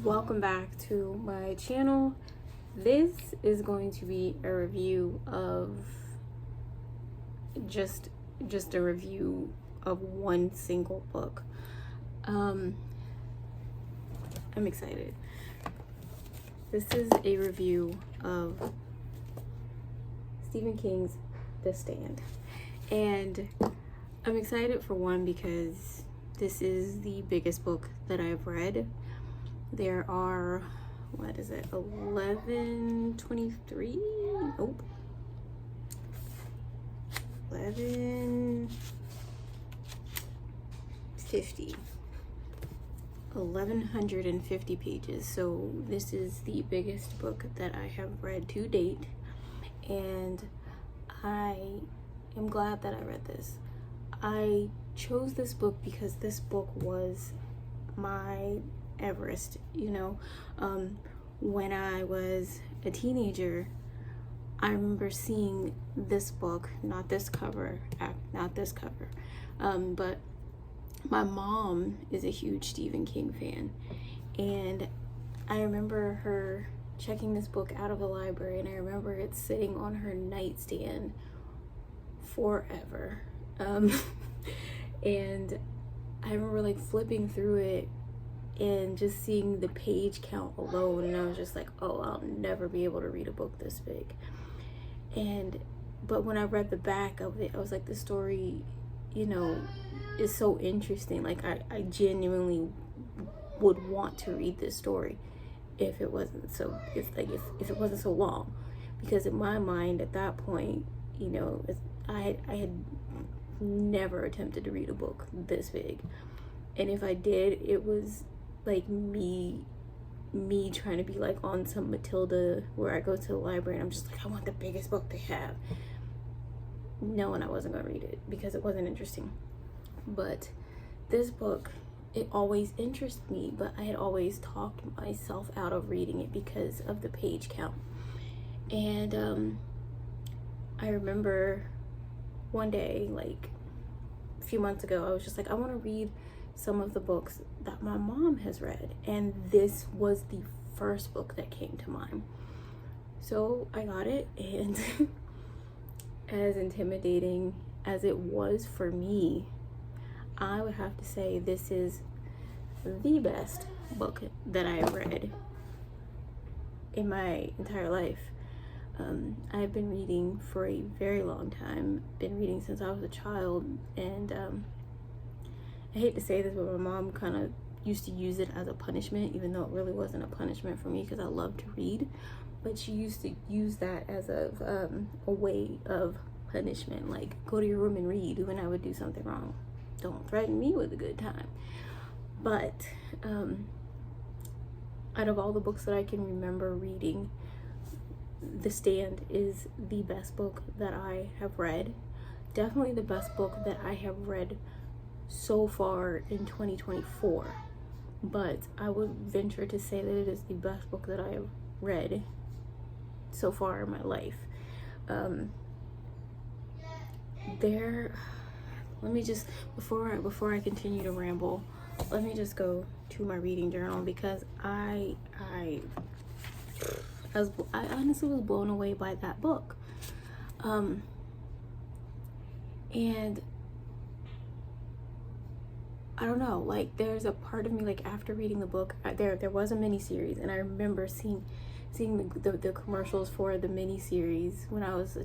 Welcome back to my channel. This is going to be a review of just a review of one single book. I'm excited. This is a review of Stephen King's The Stand, and I'm excited for one because this is the biggest book that I've read. There are, 1123? Nope. 1150. 1150 pages. So this is the biggest book that I have read to date, and I am glad that I read this. I chose this book because this book was my Everest, when I was a teenager. I remember seeing this book, not this cover, but my mom is a huge Stephen King fan, and I remember her checking this book out of the library, and I remember it sitting on her nightstand forever. And I remember flipping through it and just seeing the page count alone, and I was just like, oh, I'll never be able to read a book this big. But when I read the back of it, I was like, the story, is so interesting. I genuinely would want to read this story if it wasn't so long, because in my mind at that point, I had never attempted to read a book this big, and if I did, it was me trying to be on some Matilda, where I go to the library and I'm just I want the biggest book they have. No, and I wasn't gonna read it because it wasn't interesting. But this book, it always interested me, but I had always talked myself out of reading it because of the page count. And I remember one day, a few months ago, I was just I want to read some of the books that my mom has read, and this was the first book that came to mind. So I got it, and as intimidating as it was for me, I would have to say this is the best book that I have read in my entire life. I've been reading for a very long time, been reading since I was a child, and I hate to say this, but my mom kind of used to use it as a punishment, even though it really wasn't a punishment for me because I love to read. But she used to use that as a way of punishment, go to your room and read when I would do something wrong. Don't threaten me with a good time. But out of all the books that I can remember reading, The Stand is the best book that I have read. Definitely the best book that I have read so far in 2024, but I would venture to say that it is the best book that I have read so far in my life. Let me just, before I continue to ramble, let me just go to my reading journal, because I honestly was blown away by that book. And I don't know, there's a part of me, after reading the book, there was a mini-series, and I remember seeing the commercials for the mini-series when I was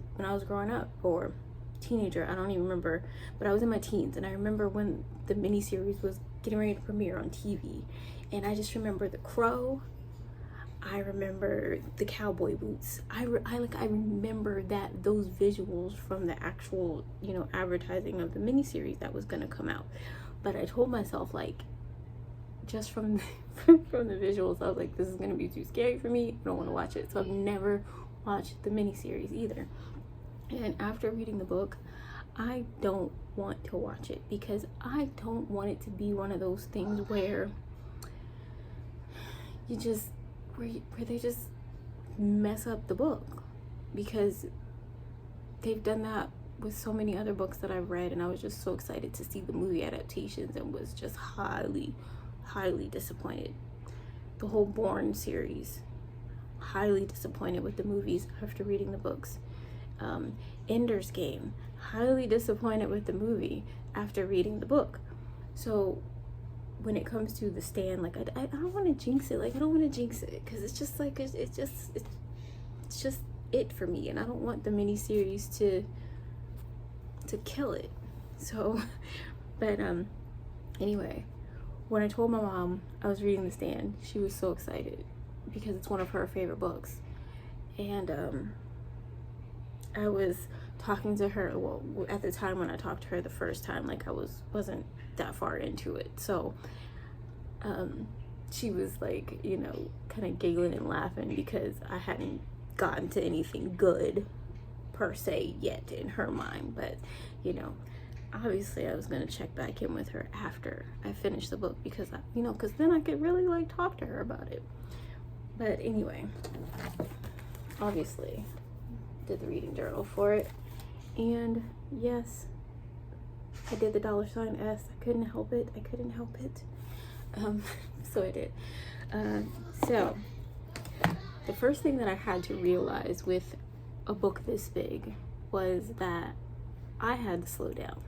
growing up, or teenager, I don't even remember, but I was in my teens, and I remember when the mini-series was getting ready to premiere on TV, and I just remember the crow, I remember the cowboy boots, I remember those visuals from the actual, advertising of the mini-series that was gonna come out. But I told myself, just from from the visuals, I was like, this is gonna be too scary for me, I don't want to watch it. So I've never watched the miniseries either. And after reading the book, I don't want to watch it, because I don't want it to be one of those things where they just mess up the book, because they've done that with so many other books that I've read, and I was just so excited to see the movie adaptations, and was just highly, highly disappointed. The whole Bourne series, highly disappointed with the movies after reading the books. Ender's Game, highly disappointed with the movie after reading the book. So when it comes to The Stand, like I don't want to jinx it. Like I don't want to jinx it, because it's just like it's just it for me, and I don't want the miniseries to kill it. So, but anyway, when I told my mom I was reading The Stand, she was so excited because it's one of her favorite books, and I was talking to her, well, at the time when I talked to her the first time, like I wasn't that far into it, so she was like, you know, kind of giggling and laughing because I hadn't gotten to anything good per se yet in her mind. But you know, obviously I was gonna check back in with her after I finished the book, because because then I could really like talk to her about it. But anyway, obviously did the reading journal for it, and yes, I did the $S. I couldn't help it. So I did. So the first thing that I had to realize with a book this big was that I had to slow down.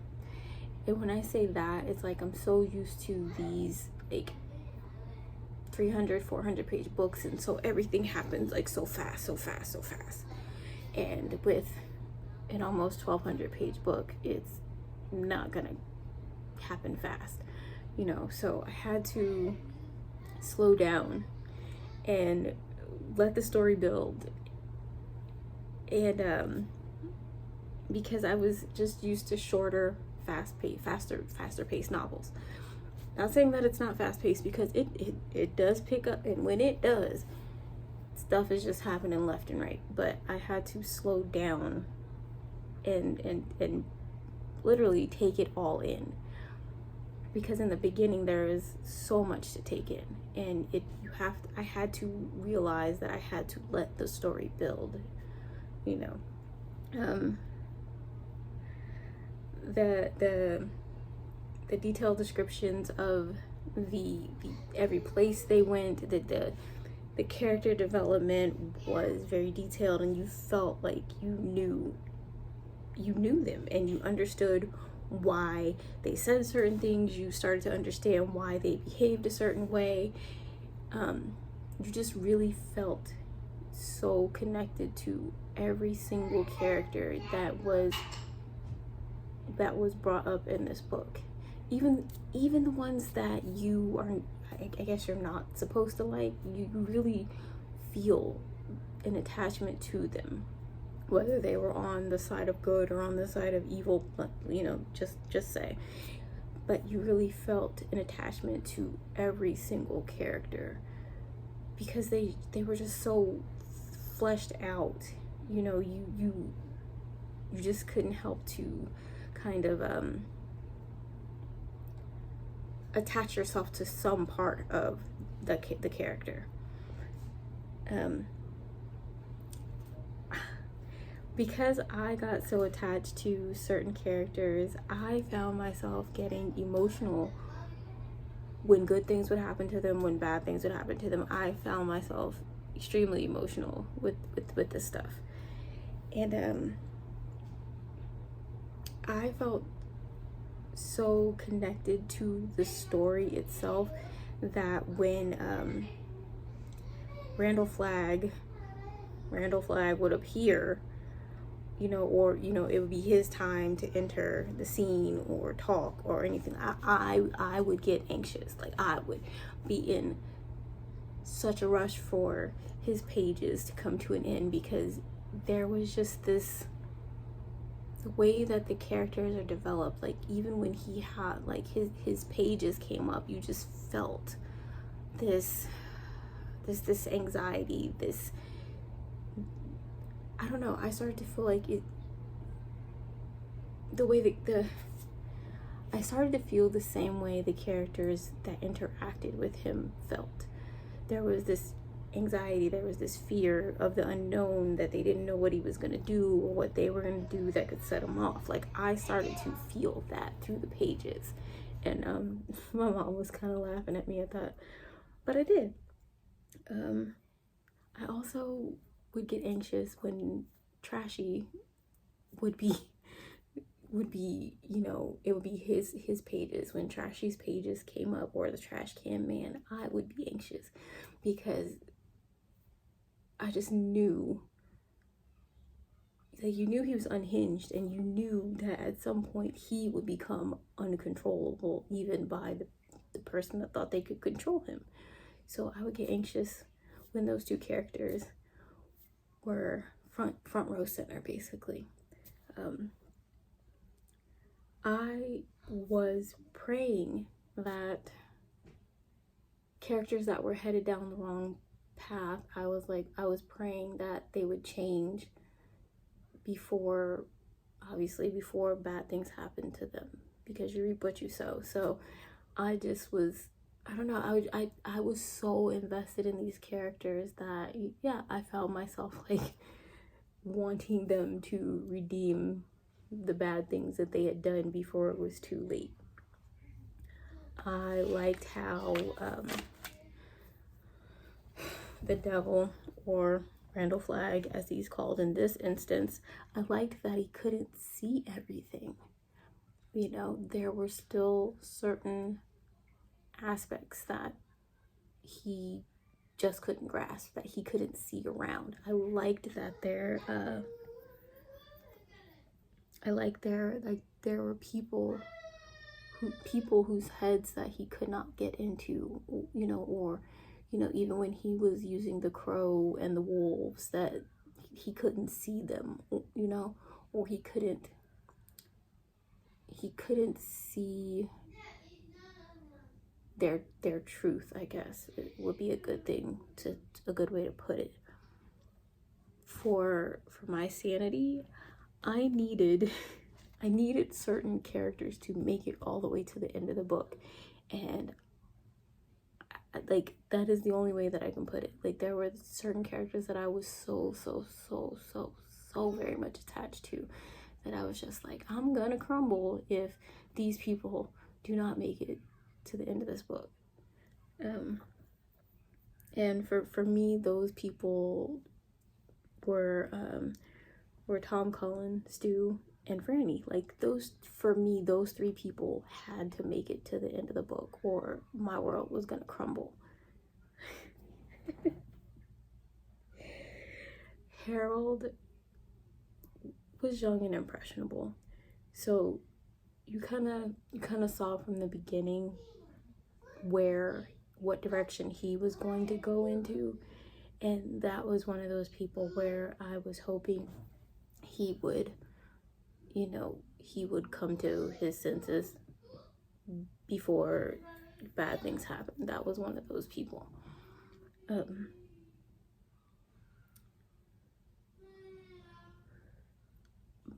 And when I say that, it's like I'm so used to these like 300, 400 page books, and so everything happens like so fast. And with an almost 1200 page book, it's not gonna happen fast, so I had to slow down and let the story build. And because I was just used to shorter, faster paced novels. Not saying that it's not fast paced, because it does pick up, and when it does, stuff is just happening left and right. But I had to slow down and literally take it all in, because in the beginning there is so much to take in, and I had to realize that I had to let the story build. The detailed descriptions of the every place they went, the character development was very detailed, and you felt like you knew them, and you understood why they said certain things. You started to understand why they behaved a certain way. You just really felt so connected to every single character that was brought up in this book, even the ones that you aren't, I guess you're not supposed to like. You really feel an attachment to them, whether they were on the side of good or on the side of evil, just say. But you really felt an attachment to every single character, because they were just so fleshed out. You just couldn't help to kind of attach yourself to some part of the character. Because I got so attached to certain characters, I found myself getting emotional when good things would happen to them, when bad things would happen to them. I found myself extremely emotional with this stuff. And I felt so connected to the story itself that when Randall Flagg would appear, or it would be his time to enter the scene or talk or anything, I would get anxious. Like, I would be in such a rush for his pages to come to an end, because there was just the way that the characters are developed. Like, even when he had like his pages came up, you just felt this anxiety, this, I don't know, I started to feel like it, the way I started to feel the same way the characters that interacted with him felt. There was this anxiety, there was this fear of the unknown, that they didn't know what he was going to do or what they were going to do that could set him off. Like, I started to feel that through the pages. And my mom was kind of laughing at me at that, but I did. I also would get anxious when Trashy would be it would be his pages. When Trashy's pages came up, or the trash can man, I would be anxious because I just knew, like, you knew he was unhinged, and you knew that at some point he would become uncontrollable, even by the person that thought they could control him. So I would get anxious when those two characters were front row center, basically. I was praying that characters that were headed down the wrong path, I was praying that they would change before bad things happen to them, because you reap what you sow. So I just was, I don't know, I was so invested in these characters that, yeah, I found myself like wanting them to redeem the bad things that they had done before it was too late. I liked how the devil, or Randall Flagg as he's called in this instance, I liked that he couldn't see everything. You know, there were still certain aspects that he just couldn't grasp, that he couldn't see around. I liked that there were people whose heads that he could not get into, or even when he was using the crow and the wolves, that he couldn't see them, or he couldn't see their truth, I guess it would be a good way to put it. For my sanity, I needed certain characters to make it all the way to the end of the book, and like, that is the only way that I can put it. Like, there were certain characters that I was so very much attached to, that I was just like, I'm gonna crumble if these people do not make it to the end of this book. And for me, those people were Tom Cullen, Stu, and Franny. Like, those three people had to make it to the end of the book, or my world was gonna crumble. Harold was young and impressionable, so you kind of saw from the beginning what direction he was going to go into, and that was one of those people where I was hoping he would come to his senses before bad things happen. That was one of those people.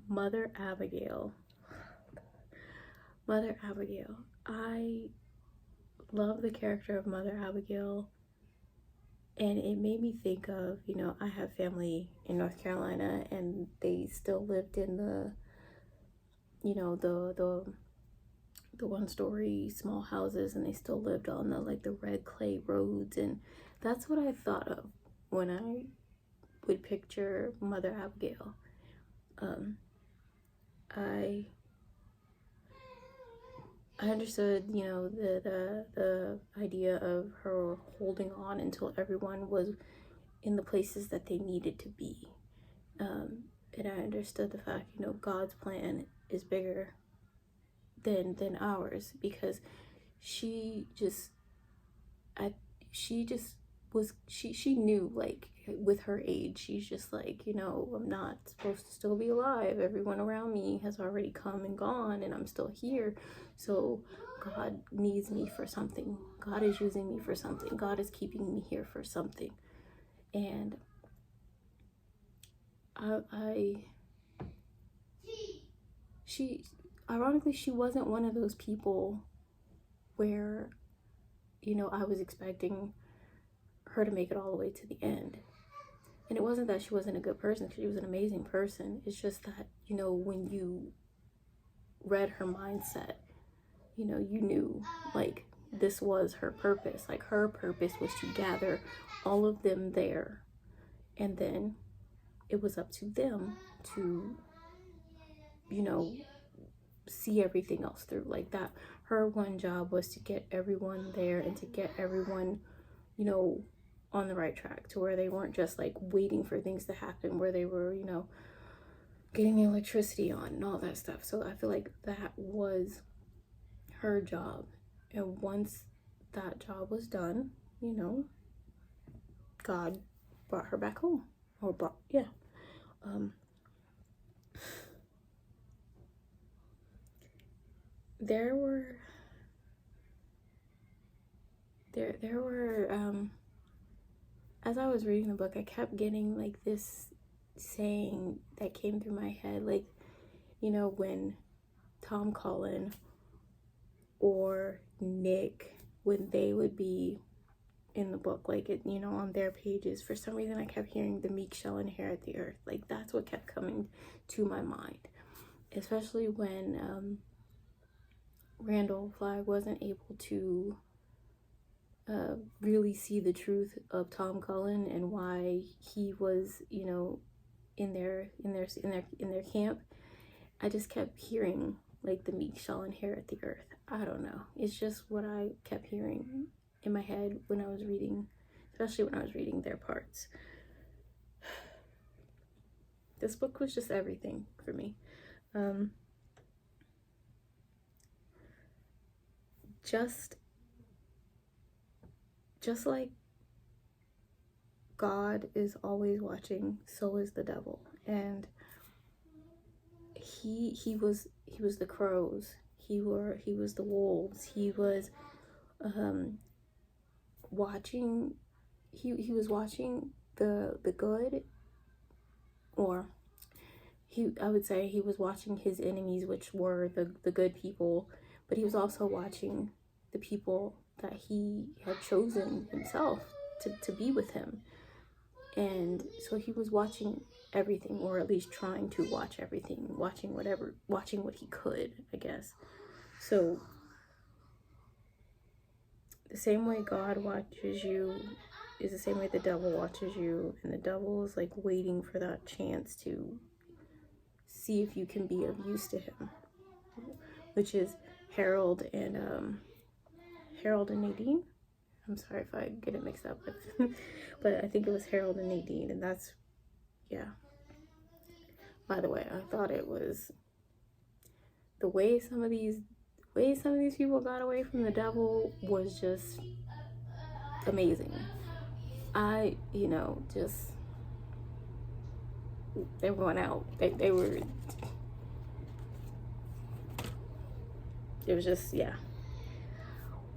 Mother Abigail. I love the character of Mother Abigail, and it made me think of, I have family in North Carolina, and they still lived in the one-story small houses, and they still lived on the red clay roads, and that's what I thought of when I would picture Mother Abigail. I understood, the idea of her holding on until everyone was in the places that they needed to be. And I understood the fact, God's plan is bigger than ours, because she knew, like, with her age, she's just like, I'm not supposed to still be alive. Everyone around me has already come and gone, and I'm still here. So God needs me for something. God is using me for something. God is keeping me here for something. And ironically, she wasn't one of those people where, I was expecting her to make it all the way to the end. And it wasn't that she wasn't a good person, because she was an amazing person. It's just that, you know, when you read her mindset, you know, you knew, like, this was her purpose. Like, her purpose was to gather all of them there, and then it was up to them to, you know, see everything else through. Like, that, her one job was to get everyone there and to get everyone, you know, on the right track, to where they weren't just like waiting for things to happen, where they were, you know, getting the electricity on and all that stuff. So I feel like that was her job. And once that job was done, you know, God brought her back home. Or brought, yeah. There were as I was reading the book, I kept getting like this saying that came through my head, like, you know, when Tom Cullen or Nick, when they would be in the book, like, it, you know, on their pages, for some reason I kept hearing the meek shall inherit the earth. Like, that's what kept coming to my mind, especially when Randall Flagg wasn't able to really see the truth of Tom Cullen and why he was, you know, in their camp. I just kept hearing like the meek shall inherit the earth. I don't know. It's just what I kept hearing in my head when I was reading, especially when I was reading their parts. This book was just everything for me. Just like God is always watching, so is the devil. And he was the crows, he was the wolves, he was watching, he was watching the good, or I would say he was watching his enemies, which were the good people, but he was also watching the people that he had chosen himself to be with him. And so he was watching everything, or at least trying to watch everything, watching what he could, I guess. So the same way God watches you is the same way the devil watches you, and the devil is like waiting for that chance to see if you can be of use to him, which is Harold and Nadine. I'm sorry if I get it mixed up, but I think it was Harold and Nadine, and that's, yeah. By the way, I thought it was the way some of these people got away from the devil was just amazing. Just, they were going out. They were, it was just, yeah.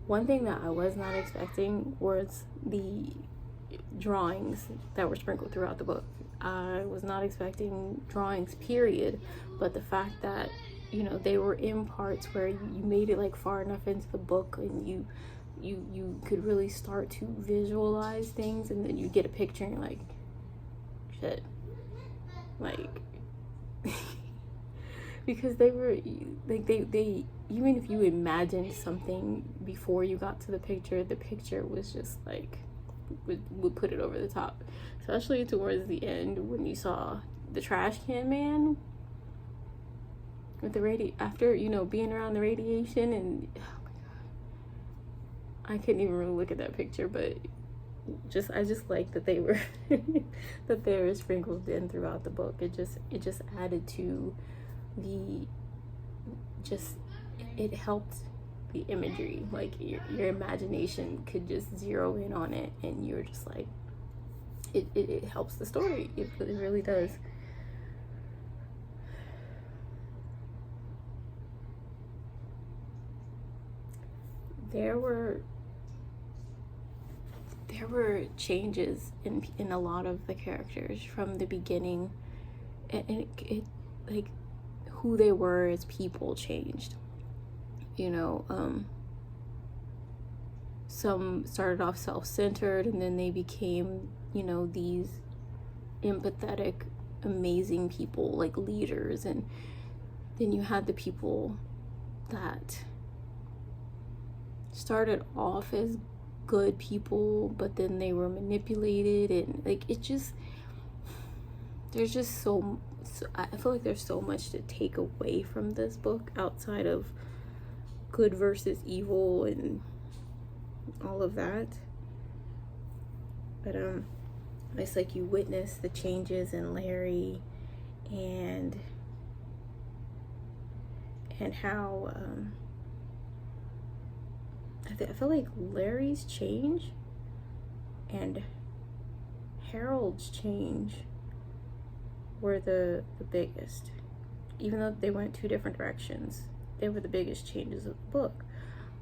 One thing that I was not expecting was the drawings that were sprinkled throughout the book. I was not expecting drawings, period, but the fact that, you know, they were in parts where you made it like far enough into the book and you could really start to visualize things, and then you get a picture and you're like, shit, like because they were like, they even if you imagined something before you got to the picture was just like would put it over the top, especially towards the end when you saw the trash can man with the after, you know, being around the radiation. And oh my god, I couldn't even really look at that picture, but I just like that they were that they were sprinkled in throughout the book. It just added to it helped the imagery. Like your imagination could just zero in on it, and you're just like, it helps the story. It really does. There were changes in a lot of the characters from the beginning, and it like who they were as people changed, you know. some started off self-centered, and then they became, you know, these empathetic, amazing people, like leaders. And then you had the people that started off as good people, but then they were manipulated, and like it just, there's just so I feel like there's so much to take away from this book outside of good versus evil and all of that. But it's like you witness the changes in Larry, and how I feel like Larry's change and Harold's change were the biggest. Even though they went two different directions, they were the biggest changes of the book.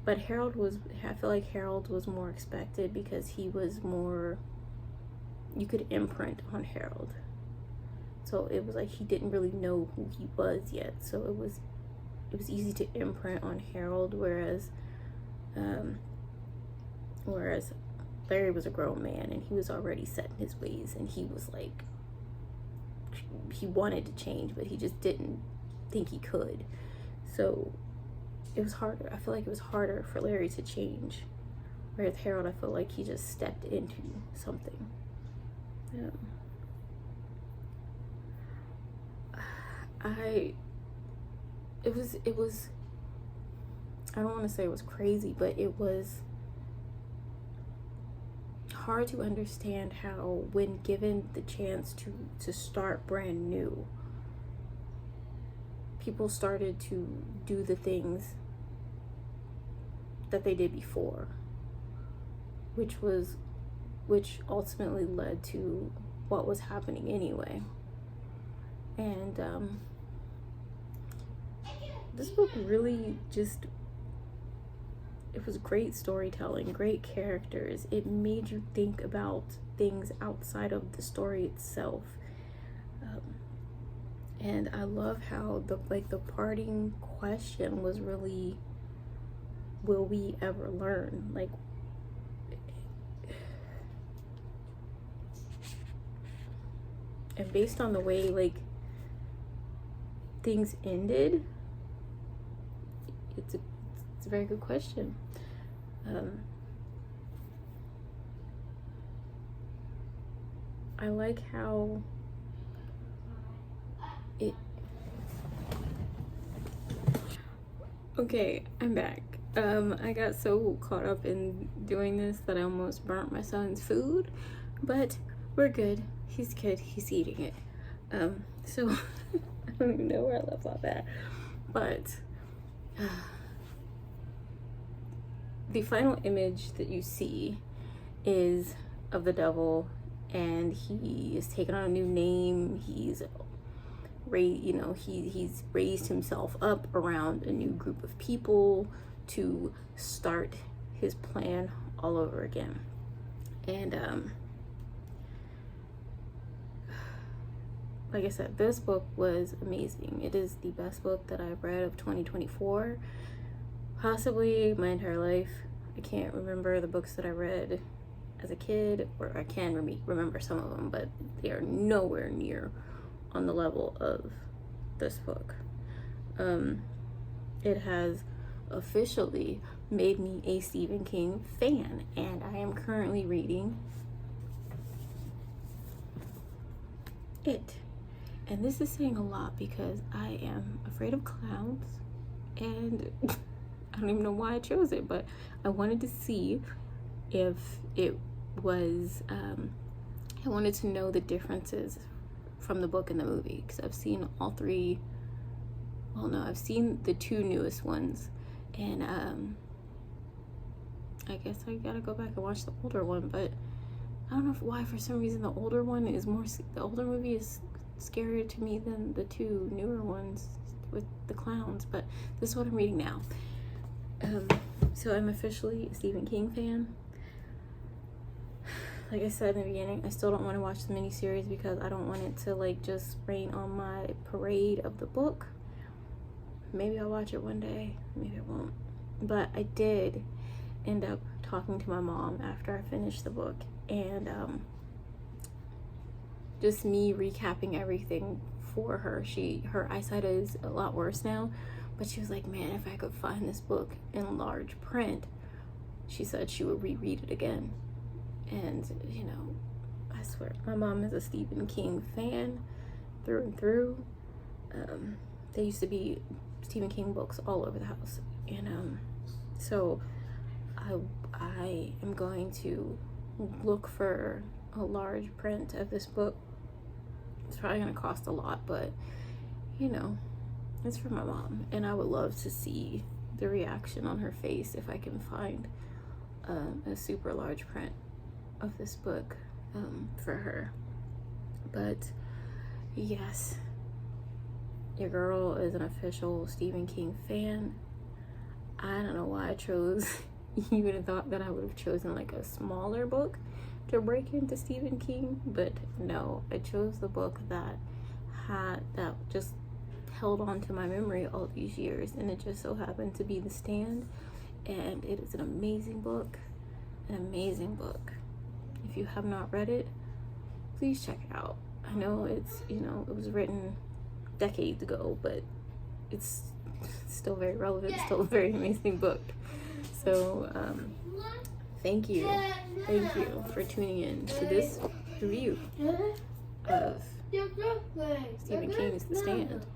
But I feel like Harold was more expected because he was more, you could imprint on Harold. So it was like he didn't really know who he was yet. So it was easy to imprint on Harold, whereas Larry was a grown man and he was already set in his ways, and he was like, he wanted to change, but he just didn't think he could. So it was harder. I feel like it was harder for Larry to change. Whereas Harold, I feel like he just stepped into something. Yeah. It was, I don't want to say it was crazy, but it was hard to understand how, when given the chance to start brand new, people started to do the things that they did before, which ultimately led to what was happening anyway. And this book really just, it was great storytelling, great characters. It made you think about things outside of the story itself. And I love how the parting question was really, will we ever learn? Like, and based on the way like things ended, it's a very good question. I like how it. Okay, I'm back. I got so caught up in doing this that I almost burnt my son's food, but we're good. He's good. He's eating it. So I don't even know where I left off at, but the final image that you see is of the devil, and he is taking on a new name. He's raised himself up around a new group of people to start his plan all over again. And like I said, this book was amazing. It is the best book that I've read of 2024, possibly my entire life. I can't remember the books that I read as a kid, or I can remember some of them, but they are nowhere near on the level of this book. It has officially made me a Stephen King fan, and I am currently reading it. And this is saying a lot because I am afraid of clowns, and I don't even know why I chose it, but I wanted to see if it was, I wanted to know the differences from the book and the movie, because I've seen all three. Well, no, I've seen the two newest ones, and I guess I gotta go back and watch the older one. But I don't know why, for some reason, the older one is more. The older movie is scarier to me than the two newer ones with the clowns. But this is what I'm reading now. So I'm officially a Stephen King fan. Like I said in the beginning, I still don't want to watch the miniseries because I don't want it to like just rain on my parade of the book. Maybe I'll watch it one day, maybe I won't. But I did end up talking to my mom after I finished the book, and just me recapping everything for her. Her eyesight is a lot worse now, but she was like, man, if I could find this book in large print, she said she would reread it again. And you know, I swear, my mom is a Stephen King fan through and through. There used to be Stephen King books all over the house, and so I am going to look for a large print of this book. It's probably gonna cost a lot, but you know, it's for my mom, and I would love to see the reaction on her face if I can find a super large print of this book for her. But yes, your girl is an official Stephen King fan. I don't know why I chose, you would have thought that I would have chosen like a smaller book to break into Stephen King, but no, I chose the book that just held on to my memory all these years, and it just so happened to be The Stand, and it is an amazing book. If you have not read it, please check it out. I know it's, you know, it was written decades ago, but it's still very relevant, still a very amazing book. So thank you for tuning in to this review of Stephen King's The Stand.